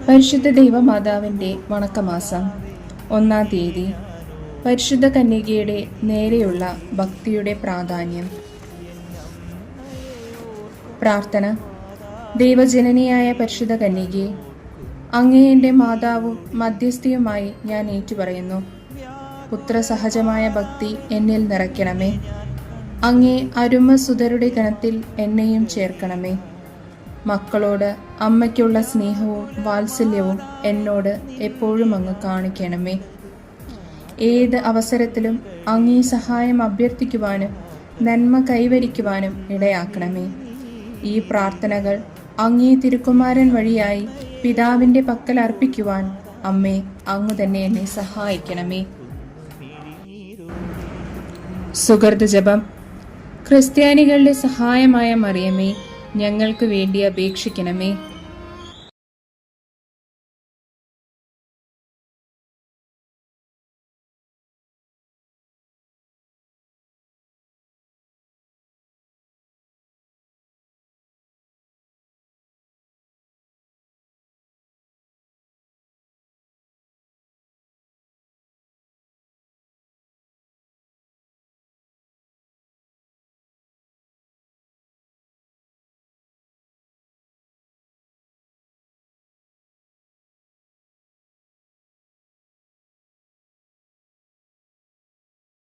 പരിശുദ്ധ ദൈവമാതാവിൻ്റെ വണക്കമാസം 1-ാം തീയതി. പരിശുദ്ധ കന്യകയുടെ നേരെയുള്ള ഭക്തിയുടെ പ്രാധാന്യം. പ്രാർത്ഥന. ദൈവജനനിയായ പരിശുദ്ധ കന്യകയെ, അങ്ങേ എൻ്റെ മാതാവും മധ്യസ്ഥയുമായി ഞാൻ ഏറ്റുപറയുന്നു. പുത്രസഹജമായ ഭക്തി എന്നിൽ നിറയ്ക്കണമേ. അങ്ങേ അരുമസുതരുടെ ഗണത്തിൽ എന്നെയും ചേർക്കണമേ. മക്കളോട് അമ്മയ്ക്കുള്ള സ്നേഹവും വാത്സല്യവും എന്നോട് എപ്പോഴും അങ്ങ് കാണിക്കണമേ. ഏത് അവസരത്തിലും അങ്ങേ സഹായം അഭ്യർത്ഥിക്കുവാനും നന്മ കൈവരിക്കുവാനും ഇടയാക്കണമേ. ഈ പ്രാർത്ഥനകൾ അങ്ങേ തിരുക്കുമാരൻ വഴിയായി പിതാവിൻ്റെ പക്കൽ അർപ്പിക്കുവാൻ അമ്മേ, അങ്ങ് തന്നെ എന്നെ സഹായിക്കണമേ. സുഗർദ ജപം. ക്രിസ്ത്യാനികളുടെ സഹായമായ മറിയമേ, ഞങ്ങൾക്ക് വേണ്ടി അപേക്ഷിക്കണമേ.